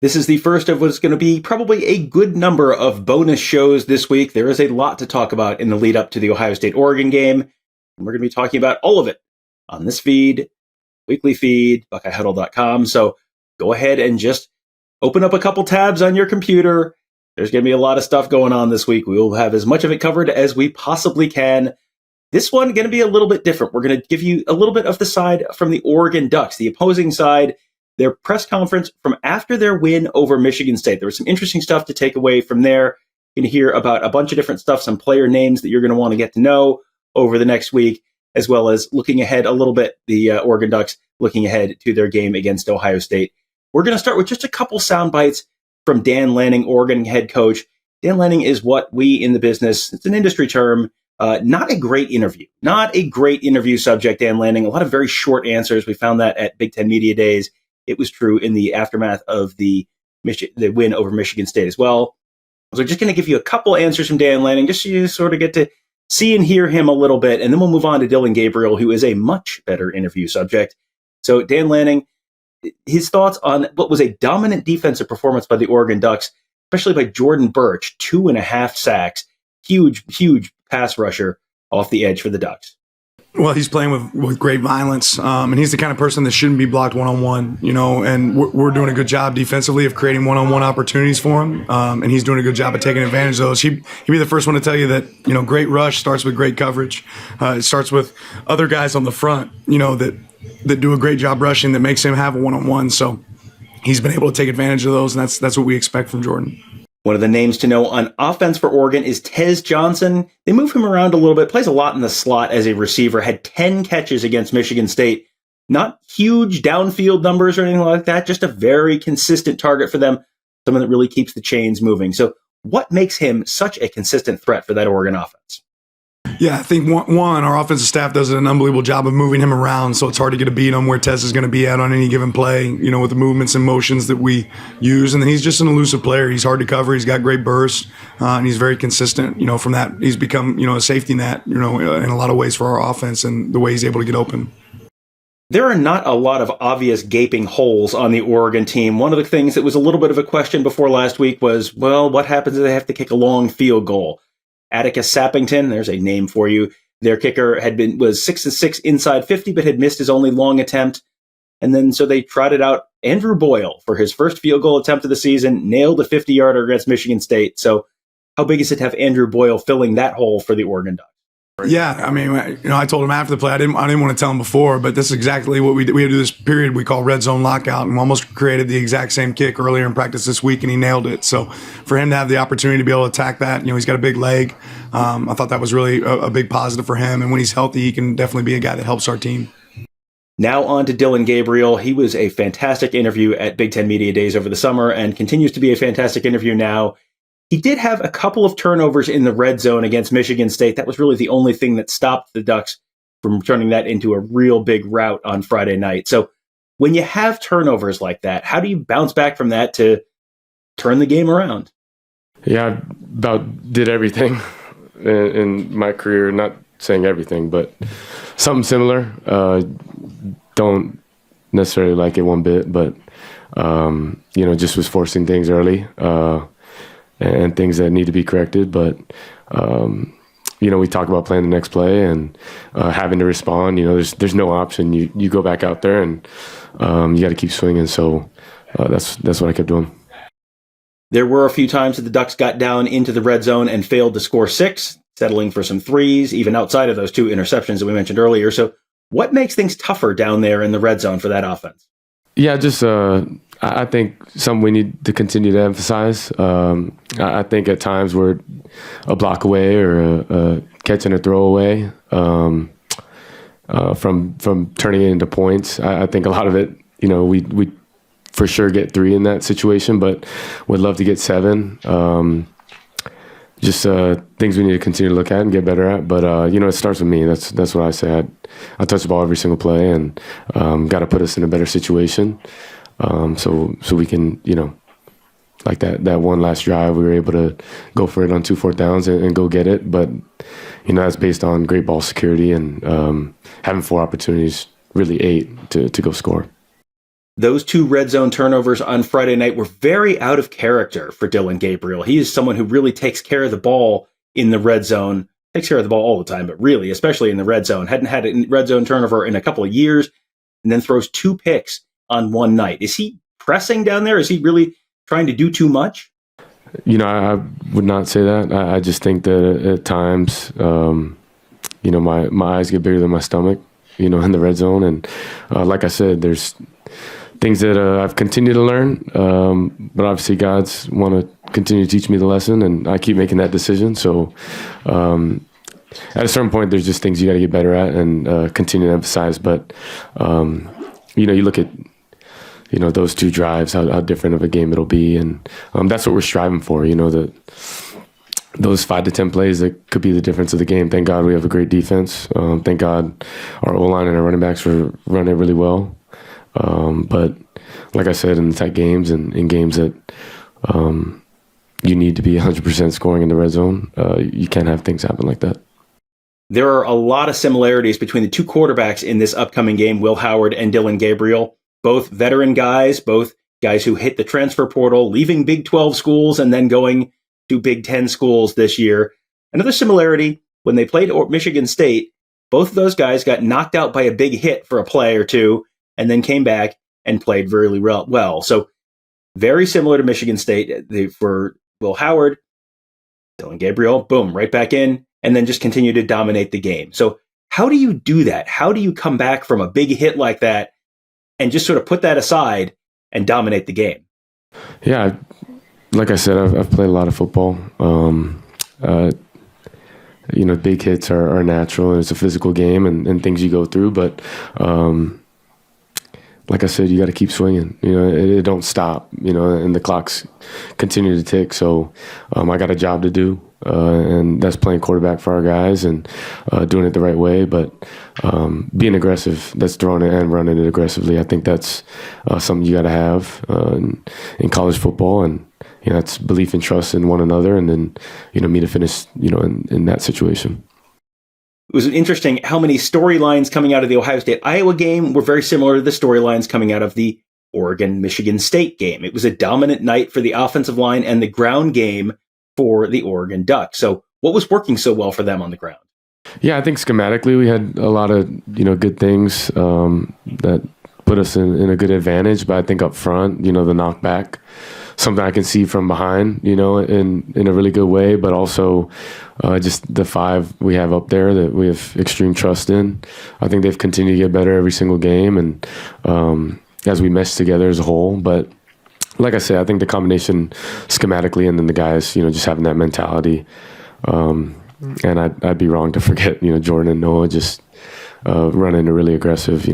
This is the first of what's going to be probably a good number of bonus shows this week. There is a lot to talk about in the lead up to the Ohio State-Oregon game. And we're going to be talking about all of it on this feed, weekly feed, BuckeyeHuddle.com. So go ahead and just open up a couple tabs on your computer. There's going to be a lot of stuff going on this week. We will have as much of it covered as we possibly can. This one going to be a little bit different. We're going to give you a little bit of the side from the Oregon Ducks, the opposing side, their press conference from after their win over Michigan State. There was some interesting stuff to take away from there. You're going to hear about a bunch of different stuff, some player names that you're going to want to get to know over the next week, as well as looking ahead a little bit, the Oregon Ducks looking ahead to their game against Ohio State. We're going to start with just a couple sound bites from Dan Lanning, Oregon head coach. Dan Lanning is what we in the business, it's an industry term, not a great interview subject, Dan Lanning. A lot of very short answers. We found that at Big Ten Media Days. It was true in the aftermath of the win over Michigan State as well. So we're just going to give you a couple answers from Dan Lanning, just so you sort of get to see and hear him a little bit. And then we'll move on to Dillon Gabriel, who is a much better interview subject. So Dan Lanning, his thoughts on what was a dominant defensive performance by the Oregon Ducks, especially by Jordan Burch, 2.5 sacks, huge pass rusher off the edge for the Ducks. Well, he's playing with great violence, and he's the kind of person that shouldn't be blocked one-on-one, and we're doing a good job defensively of creating one-on-one opportunities for him, and he's doing a good job of taking advantage of those. He'd be the first one to tell you that, great rush starts with great coverage. It starts with other guys on the front, that do a great job rushing that makes him have a one-on-one. So he's been able to take advantage of those, and that's what we expect from Jordan. One of the names to know on offense for Oregon is Tez Johnson. They move him around a little bit, plays a lot in the slot as a receiver, had 10 catches against Michigan State. Not huge downfield numbers or anything like that, just a very consistent target for them, someone that really keeps the chains moving. So what makes him such a consistent threat for that Oregon offense? Yeah, I think one, our offensive staff does an unbelievable job of moving him around, so it's hard to get a beat on where Tez is going to be at on any given play, with the movements and motions that we use. And then he's just an elusive player. He's hard to cover. He's got great burst, and he's very consistent. From that, he's become, a safety net, in a lot of ways for our offense and the way he's able to get open. There are not a lot of obvious gaping holes on the Oregon team. One of the things that was a little bit of a question before last week was, well, what happens if they have to kick a long field goal? Atticus Sappington, there's a name for you. Their kicker was 6-6 inside 50, but had missed his only long attempt. And then so they trotted out Andrew Boyle for his first field goal attempt of the season, nailed a 50-yarder against Michigan State. So how big is it to have Andrew Boyle filling that hole for the Oregon Ducks? Yeah, I told him after the play. I didn't want to tell him before, but this is exactly what we did. We had to do this period we call red zone lockout, and we almost created the exact same kick earlier in practice this week, and he nailed it. So for him to have the opportunity to be able to attack that, he's got a big leg. I thought that was really a big positive for him, and when he's healthy, he can definitely be a guy that helps our team. Now on to Dillon Gabriel. He was a fantastic interview at Big Ten Media Days over the summer and continues to be a fantastic interview now. He did have a couple of turnovers in the red zone against Michigan State. That was really the only thing that stopped the Ducks from turning that into a real big rout on Friday night. So when you have turnovers like that, how do you bounce back from that to turn the game around? Yeah, I about did everything in my career, not saying everything, but something similar. Don't necessarily like it one bit, but, just was forcing things early. And things that need to be corrected. But, we talk about playing the next play and having to respond. There's no option. You go back out there and you got to keep swinging. So that's what I kept doing. There were a few times that the Ducks got down into the red zone and failed to score 6, settling for some 3s, even outside of those 2 interceptions that we mentioned earlier. So what makes things tougher down there in the red zone for that offense? Yeah, just I think something we need to continue to emphasize. I think at times we're a block away or a catch and a throw away from turning it into points. I think a lot of it, we for sure get 3 in that situation, but would love to get 7. Just things we need to continue to look at and get better at. But, it starts with me. That's what I say. I touch the ball every single play and got to put us in a better situation so we can, like that one last drive, we were able to go for it on 2 4th downs and go get it. But, that's based on great ball security and having 4 opportunities, really 8 to go score. Those two red zone turnovers on Friday night were very out of character for Dillon Gabriel. He is someone who really takes care of the ball in the red zone, takes care of the ball all the time, but really, especially in the red zone. Hadn't had a red zone turnover in a couple of years, and then throws 2 picks on one night. Is he pressing down there? Is he really trying to do too much? I would not say that. I just think that at times, my eyes get bigger than my stomach, in the red zone. And like I said, there's things that I've continued to learn, but obviously God's want to continue to teach me the lesson, and I keep making that decision. So at a certain point, there's just things you got to get better at and continue to emphasize. But, you look at, those 2 drives, how different of a game it'll be. And that's what we're striving for, those 5 to 10 plays that could be the difference of the game. Thank God we have a great defense. Thank God our O-line and our running backs were running really well. But like I said, in the tight games and in games that you need to be 100% scoring in the red zone, you can't have things happen like that. There are a lot of similarities between the 2 quarterbacks in this upcoming game, Will Howard and Dillon Gabriel. Both veteran guys, both guys who hit the transfer portal, leaving Big 12 schools and then going to Big 10 schools this year. Another similarity, when they played Michigan State, both of those guys got knocked out by a big hit for a play or two and then came back and played really well. So very similar to Michigan State. For Will Howard, Dillon Gabriel, boom, right back in, and then just continue to dominate the game. So how do you do that? How do you come back from a big hit like that and just sort of put that aside and dominate the game? Yeah, like I said, I've played a lot of football. Big hits are natural, and it's a physical game and things you go through. But like I said, you got to keep swinging. It don't stop. And the clocks continue to tick. So I got a job to do, and that's playing quarterback for our guys and doing it the right way. But being aggressive, that's throwing it and running it aggressively. I think that's something you got to have in college football, and that's belief and trust in one another, and then me to finish in that situation. It was interesting how many storylines coming out of the Ohio State-Iowa game were very similar to the storylines coming out of the Oregon-Michigan State game. It was a dominant night for the offensive line and the ground game for the Oregon Ducks. So what was working so well for them on the ground? Yeah, I think schematically we had a lot of good things that put us in a good advantage. But I think up front, the knockback, something I can see from behind, in a really good way, but also just the 5 we have up there that we have extreme trust in. I think they've continued to get better every single game, and as we mesh together as a whole. But like I said, I think the combination schematically and then the guys, just having that mentality. And I'd be wrong to forget, Jordan and Noah just running a really aggressive,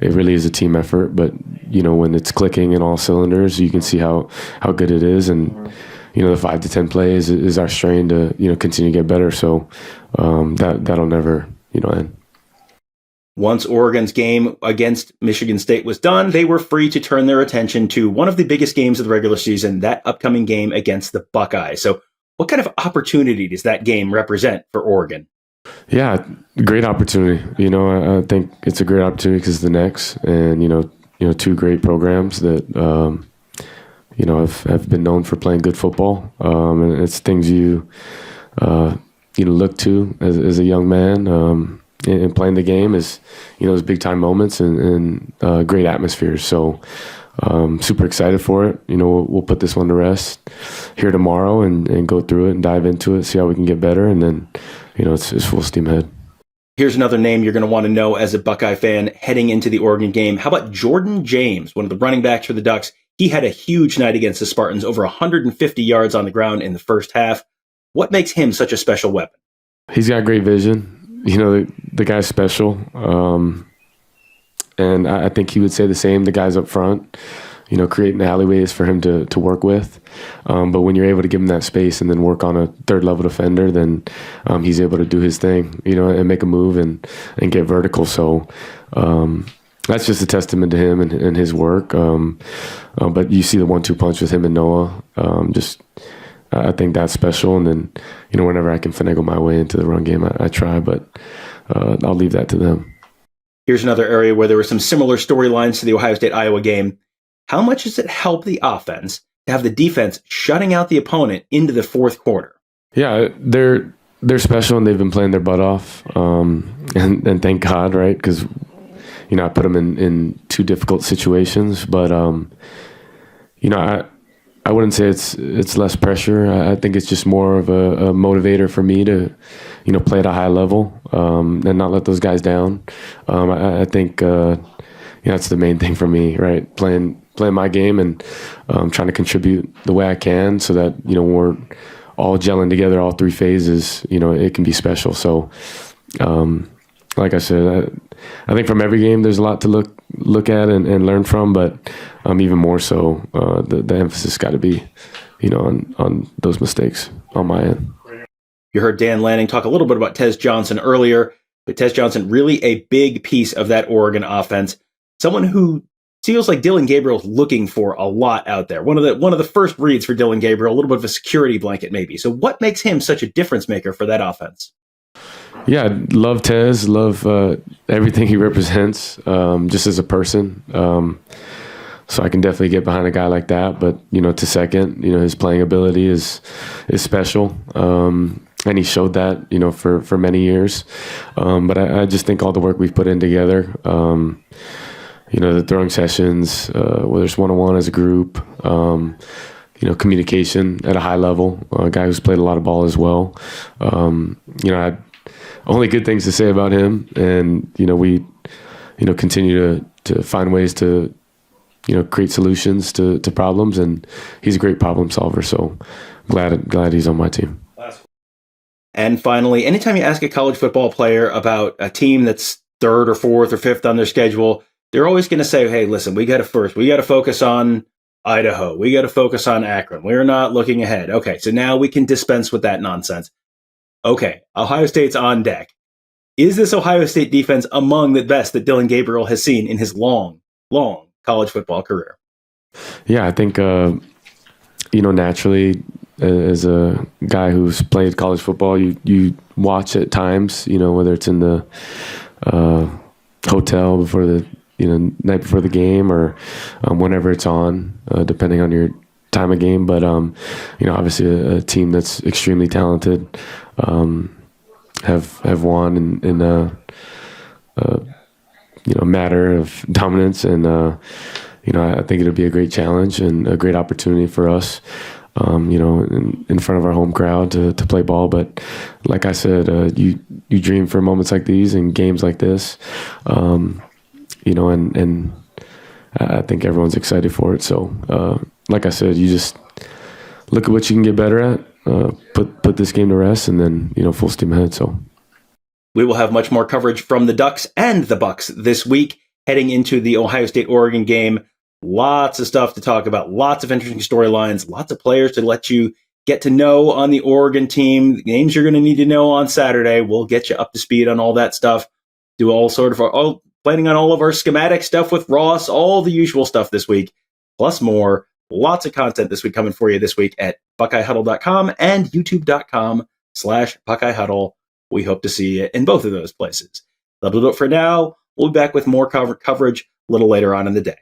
it really is a team effort, but when it's clicking in all cylinders, you can see how good it is. And the 5 to 10 plays is our strain to continue to get better. So that'll never end. Once Oregon's game against Michigan State was done, they were free to turn their attention to one of the biggest games of the regular season, that upcoming game against the Buckeyes. So what kind of opportunity does that game represent for Oregon? Yeah, great opportunity. I think it's a great opportunity because the next, and 2 great programs that have been known for playing good football, and it's things you look to as a young man, and playing the game is those big time moments and great atmospheres. So super excited for it. We'll put this one to rest here tomorrow and go through it and dive into it, see how we can get better, and then it's full steam ahead. Here's another name you're going to want to know as a Buckeye fan heading into the Oregon game. How about Jordan James, one of the running backs for the Ducks? He had a huge night against the Spartans, over 150 yards on the ground in the first half. What makes him such a special weapon? He's got great vision. The guy's special. And I think he would say the same, the guys up front, creating alleyways for him to work with. But when you're able to give him that space and then work on a third level defender, then he's able to do his thing, and make a move and get vertical. So that's just a testament to him and his work. But you see the 1-2 punch with him and Noah. I think that's special. And then, whenever I can finagle my way into the run game, I try, but I'll leave that to them. Here's another area where there were some similar storylines to the Ohio State-Iowa game. How much does it help the offense to have the defense shutting out the opponent into the fourth quarter? Yeah, they're special, and they've been playing their butt off. And thank God, right? Because, I put them in two difficult situations. But, I wouldn't say it's less pressure. I think it's just more of a motivator for me to, play at a high level and not let those guys down. I think that's the main thing for me, right? Playing my game and trying to contribute the way I can, so that when we're all gelling together, all three phases, it can be special. So, like I said, I think from every game there's a lot to look at and learn from, but even more so, the emphasis got to be, on those mistakes on my end. You heard Dan Lanning talk a little bit about Tez Johnson earlier, but Tez Johnson really a big piece of that Oregon offense. Someone who feels like Dillon Gabriel's looking for a lot out there. One of the first reads for Dillon Gabriel, a little bit of a security blanket maybe. So what makes him such a difference maker for that offense? Yeah, love Tez, love everything he represents, just as a person. So I can definitely get behind a guy like that. But, to second, his playing ability is special. And he showed that, for many years. But I just think all the work we've put in together, the throwing sessions, whether it's one-on-one as a group, communication at a high level, a guy who's played a lot of ball as well. I had only good things to say about him. And, we, continue to find ways to, create solutions to problems. And he's a great problem solver. So glad he's on my team. And finally, anytime you ask a college football player about a team that's third or fourth or fifth on their schedule, they're always going to say, hey, listen, we got to focus on Idaho. We got to focus on Akron. We're not looking ahead. Okay, so now we can dispense with that nonsense. Okay, Ohio State's on deck. Is this Ohio State defense among the best that Dillon Gabriel has seen in his long, long college football career? Yeah, I think, naturally, as a guy who's played college football, you watch at times, whether it's in the hotel before the night before the game or whenever it's on, depending on your time of game. But obviously a team that's extremely talented have won in a matter of dominance, and I think it'll be a great challenge and a great opportunity for us. In front of our home crowd to play ball. But like I said, you dream for moments like these and games like this, and I think everyone's excited for it. So, like I said, you just look at what you can get better at, put this game to rest, and then, full steam ahead. So we will have much more coverage from the Ducks and the Bucks this week, heading into the Ohio State-Oregon game. Lots of stuff to talk about, lots of interesting storylines, lots of players to let you get to know on the Oregon team. The names you're going to need to know on Saturday. We'll get you up to speed on all that stuff. Do planning on all of our schematic stuff with Ross, all the usual stuff this week, plus more. Lots of content this week coming for you this week at BuckeyeHuddle.com and YouTube.com/BuckeyeHuddle. We hope to see you in both of those places. That'll do it for now. We'll be back with more coverage a little later on in the day.